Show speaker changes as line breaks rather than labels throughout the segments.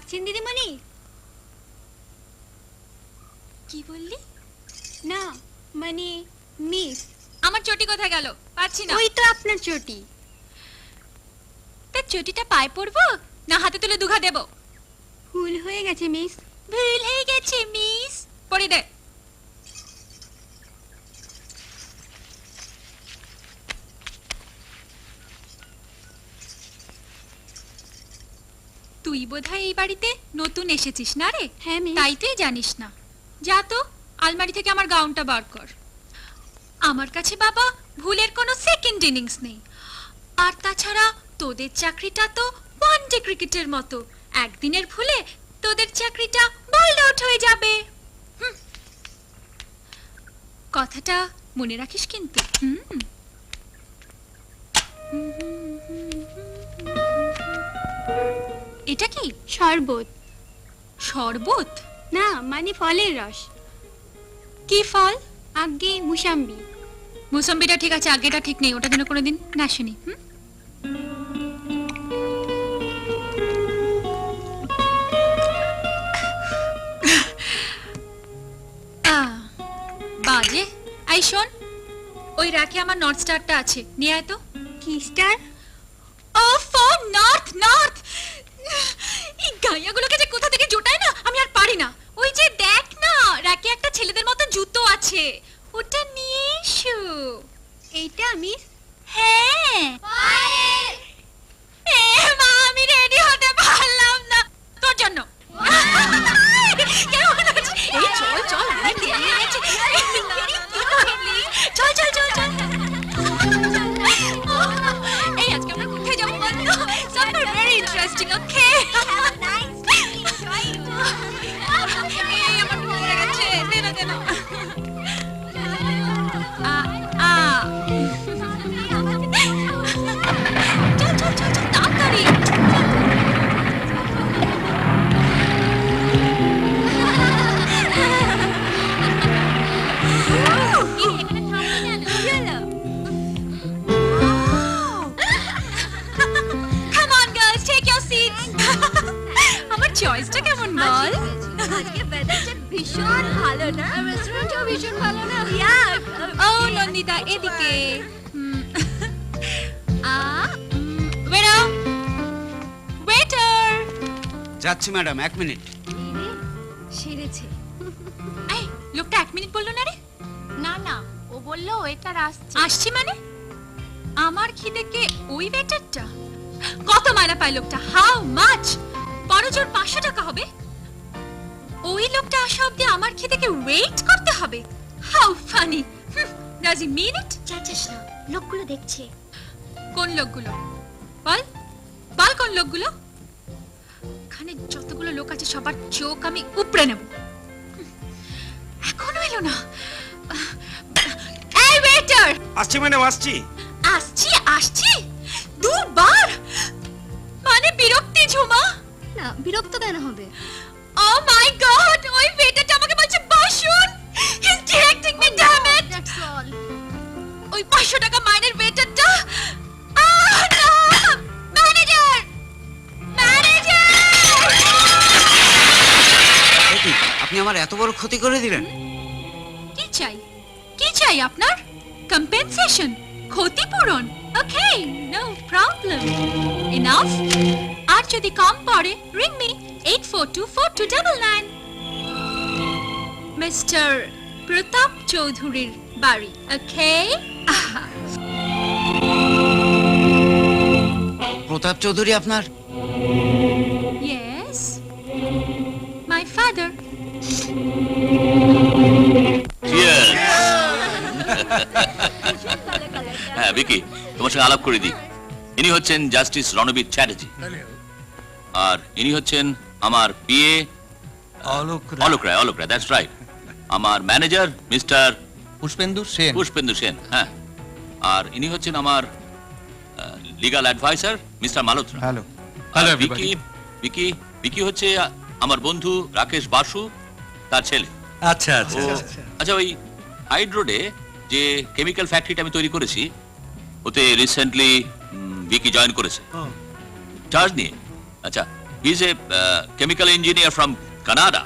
ডাকছেন দিদিমণি?
কি বললি?
না মানে মিস।
আমার চটি কোথায় গেল? পাচ্ছি না।
ওই তো আপনার চটি।
তা চটিটা পায়ে পরবো না হাতে তুলে দুঘা দেব?
ভুল হয়ে গেছে মিস।
ভুল হয়ে গেছে মিস। পরি দে। তুই বোধহয় এই বাড়িতে নতুন এসেছিস না রে?
হ্যাঁ মিস।
তাই তুই জানিস না। যা তো আলমারি থেকে আমার গাউনটা বার কর। আমার কাছে বাবা ভুলের কোনো সেকেন্ড ইনিংস নেই। আর তাছাড়া তোদের চাকরিটা তো ওয়ানডে ক্রিকেটের মতো, একদিনের ভুলে তোদের চাকরিটা বলড আউট হয়ে যাবে। কথাটা মনে রাখিস কিন্তু। এটা কি?
শরবত।
শরবত?
না মানে ফলের রস।
কি ফল?
আগে মুসাম্বি।
মুসম্বিটা ঠিক আছে, আগেটা ঠিক নেই। ওটা যেন কোনোদিন না শুনি। বাজে। আই শোন, ওই রাখে আমার নর্থ স্টারটা আছে, নিয়ে আয় তো।
কি স্টার?
ও ফর নর্থ নর্থ। এই গাইয়াগুলোকে যে কোথা থেকে জোটায় না, আমি আর পারি না। ওই যে দেখ না, রাখে একটা ছেলেদের মতো জুতো আছে, ওটা নিয়ে এসো।
এইটা মিস?
হ্যাঁ। মা, আমি রেডি হতে পারলাম না তোর জন্য। এই চল চল, অনেক দেরি হয়ে গেছে। চল চল চল চল। এই আজকে আমরা কোথায় যাবো বলতো? Somewhere very interesting, okay? এই আমার টুকরো পড়ে গেছে, দে না দে না। চল চল চল চল, তাড়াতাড়ি। Come on girls, take your seats. আমার চয়েসটা কেমন বল?
আজকে ওয়েদারটা ভীষণ ভালো না? রেস্টুরেন্টও ভীষণ ভালো না?
ও নন্দিতা, এদিকে। Waiter waiter.
যাচ্ছি ম্যাডাম, 1 মিনিট।
সেরেছে।
এই লোকটা 1 মিনিট বললো না রে?
না না, ও বললো ওয়েটার আসছে।
আসছি মানে? আমার খিদেকে ওই ওয়েটারটা? কত মায়না পায় লোকটা? How much? বড় জোর 500 টাকা হবে। ওই লোকটা আসা অব্দি আমার খিদেকে ওয়েট করতে হবে? How funny. ডাজ হি মিন ইট?
চাচাস না, লোকগুলো দেখছে।
কোন লোকগুলো? বল বল, কোন লোকগুলো? এখানে যতগুলো লোক আছে সবার চোখ আমি উপড়ে নেব। এখনো এলো না। এই ওয়েটার!
আসছি ম্যাডাম, আসছি।
আসছি আসছি দুবার, মানে বিরক্তি ঝুমা।
না, বিরক্ত কেন হবে?
ও মাই গড, ওই ওয়েটারটা আমাকে বলছে বসুন। He is directing me, damn it.
That's all.
ওই 500 টাকা মাইনের ওয়েটারটা। না, ম্যানেজার ম্যানেজার!
আপনি আমার এত বড় ক্ষতি করে দিলেন।
কি চাই? কি চাই আপনার? কম্পেনসেশন, ক্ষতিপূরণ? ওকে, নো প্রবলেম। এনাফ। আর যদি কম পড়ে রিং মি 84242299। মিস্টার প্রতাপ চৌধুরীর বাড়ি, ওকে?
প্রতাপ চৌধুরী আপনার?
Yes, my father.
হ্যাঁ ভিকি, তোমার সঙ্গে আলাপ করে দিই। ইনি হচ্ছেন জাস্টিস রণবীর চ্যাটার্জি, আর ইনি হচ্ছেন আমার PA Alok Roy. Alok Roy, that's right. আমার ম্যানেজার মিস্টার পুষ্পেন্দু সেন। হ্যাঁ, আর ইনি হচ্ছেন আমার legal adviser mister Malhotra.
Hello.
Vicky Vicky Vicky হচ্ছে আমার বন্ধু রাকেশ বাসু, তার ছেলে।
আচ্ছা আচ্ছা
আচ্ছা, ওই হাইড রোডে যে কেমিক্যাল ফ্যাক্টরিটা আমি তৈরি করেছি, ওতে রিসেন্টলি ভিকি জয়েন করেছে চার্জ নিয়ে। আচ্ছা, he is a chemical engineer from Canada.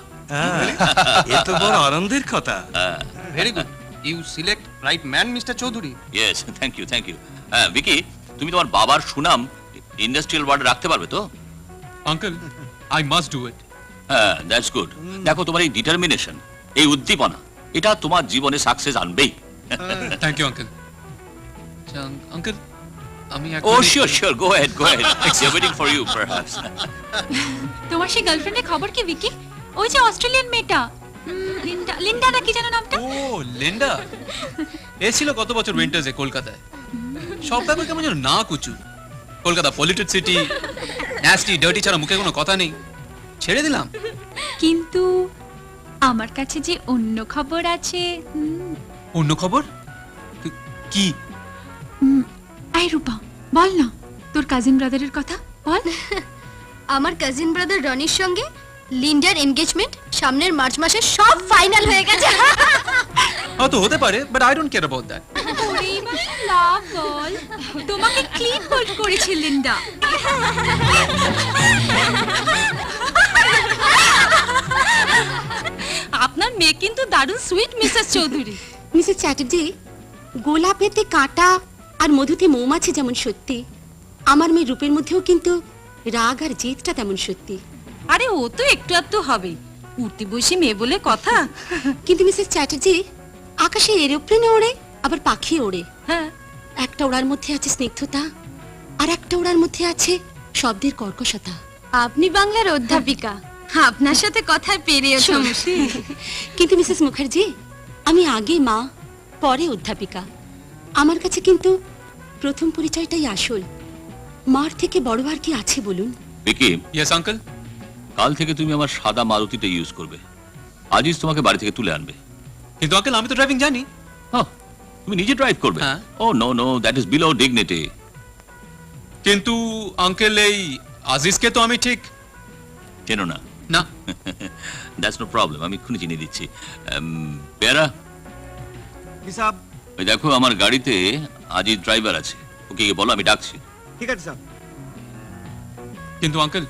এ তো বড় আনন্দের কথা।
Very good. You select right man, Mr. Chaudhary.
Yes, thank you, thank you. Vicky, তুমি তোমার বাবার সুনাম ইন্ডাস্ট্রিয়াল ওয়ার্ল্ডে রাখতে পারবে তো?
Uncle, I must do it.
হ্যাঁ, দ্যাটস গুড। দেখো, তোমার এই ডিটারমিনেশন, এই উদ্দীপনা, এটা তোমার জীবনে সাকসেস আনবেই।
Thank you, Uncle. Uncle, আমি
ও sure sure, go ahead, go ahead. They are waiting for you, perhaps.
তোমার সেই গার্লফ্রেন্ডের খবর কি ভিকি? ওই যে অস্ট্রেলিয়ান মেয়েটা, লিন্ডা, লিন্ডা না কি যেন নামটা?
ও লিন্ডা এ ছিল গত বছর উইন্টার্সে কলকাতায়। সব ব্যাপার কেমন যেন না কুচু। Kolkata polluted city, nasty dirty ছাড়া মুখে কোনো কথা নেই, ছেড়ে দিলাম।
কিন্তু আমার কাছে যে অন্য খবর আছে।
অন্য খবর কি?
আই রূপা, বল না তোর কাজিন ব্রাদারের কথা বল।
আমার কাজিন ব্রাদার রনির সঙ্গে লিন্ডার এনগেজমেন্ট সামনের মার্চ মাসে সব ফাইনাল হয়ে গেছে।
হয়তো হতে পারে, but I don't care about that.
ওরে লাভ বল, তোমাকে ক্লিন বোল্ড করেছে লিন্ডা। আপনার মেয়ে কিন্তু দারুণ sweet Mrs Chowdhury.
Mrs Chatterjee, গোলাপেতে কাঁটা আর মধুতে মৌমাছি যেমন সত্যি, আমার মেয়ে রূপের মধ্যেও কিন্তু রাগ আর জেদটা তেমন সত্যি।
আরে ও তো একটু আধটু হবে, উঠতি বসে মেয়ে বলে কথা।
কিন্তু মিসেস চ্যাটার্জি, আকাশে এরোপ্লেনে ওড়ে, আবার পাখি ওড়ে।
হ্যাঁ,
একটা ওড়ার মধ্যে আছে স্নিগ্ধতা, আর একটা ওড়ার মধ্যে আছে শব্দের কর্কশতা।
আপনি বাংলার অধ্যাপিকা, আপনার সাথে কথায় পেরে ওঠা মুশকিল।
কিন্তু মিসেস মুখার্জি, আমি আগে মা, পরে অধ্যাপিকা। আমার কাছে কিন্তু প্রথম পরিচয়টাই আসল। মার থেকে বড় আর কি আছে বলুন?
Vicky,
yes uncle.
কাল থেকে তুমি আমার সাদা মারুতিটা ইউজ করবে। আজিজ তোমাকে বাড়ি থেকে তুলে আনবে।
কিন্তু আঙ্কেল, আমি তো ড্রাইভিং জানি।
তুমি নিজে ড্রাইভ করবে?
হ্যাঁ।
Oh no no, that is below dignity.
কিন্তু আঙ্কেল, এই আজিজকে তো আমি ঠিক
চেনো না?
না।
দ্যাটস নো প্রবলেম, আমি এক্ষুনি চিনিয়ে দিচ্ছি। পেয়ারা,
জি সাহেব।
ওই দেখো, আমার গাড়িতে আজিজ ড্রাইভার আছে, ওকে গিয়ে বলো আমি ডাকছি।
ঠিক আছে স্যার।
কিন্তু আঙ্কেল,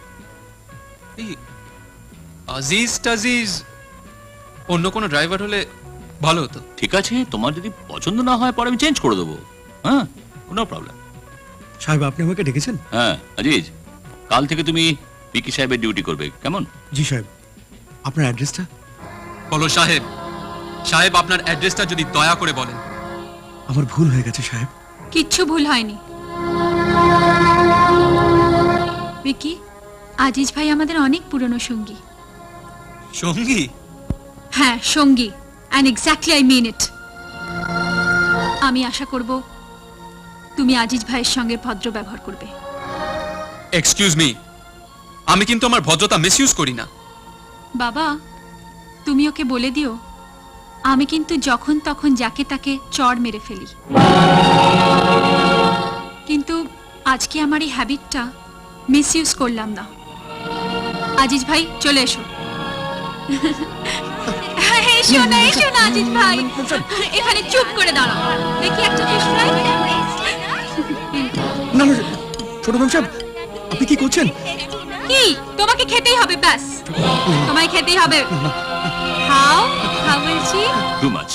এই আজিজ টাজিজ অন্য কোনো ড্রাইভার হলে ভালো হতো।
ঠিক আছে, তোমার যদি পছন্দ না হয় পরে আমি চেঞ্জ করে দেবো। হ্যাঁ, নো প্রবলেম।
সাহেব, আপনি আমাকে ডেকেছেন?
হ্যাঁ আজিজ, কাল থেকে তুমি পিকি সাহেবের ডিউটি করবে, কেমন?
জি সাহেব। আপনার অ্যাড্রেসটা?
বলো সাহেব। সাহেব, আপনার অ্যাড্রেসটা যদি দয়া করে বলেন।
আমার ভুল হয়ে গেছে সাহেব।
কিচ্ছু ভুল হয়নি ভিকি। আজিজ ভাই আমাদের অনেক পুরনো সঙ্গী।
সঙ্গী?
হ্যাঁ, সঙ্গী, অ্যান্ড এক্স্যাক্টলি আই মিন ইট। আমি আশা করব তুমি আজিজ ভাইয়ের সঙ্গে ভদ্র ব্যবহার করবে।
এক্সকিউজ মি, আমি কিন্তু আমার ভদ্রতা মিসইউজ করি না।
বাবা, তুমি ওকে বলে দিও আমি কিন্তু যখন তখন যাকে তাকে চড় মেরে ফেলি। কিন্তু আজকে আমার এই হ্যাবিটটা মিসইউজ করলাম না। আজিজ ভাই, চলে এসো। এসো না, এসো না আজিজ ভাই, এখানে চুপ করে দাঁড়াও। দেখি একটা ফিশ ফ্রাই।
না না, ছোট ম্যাম সাহেব, আপনি কি করছেন?
কি, তোমাকে খেতেই হবে, ব্যাস তোমায় খেতেই হবে। খাও, খাও বলছি।
Too much.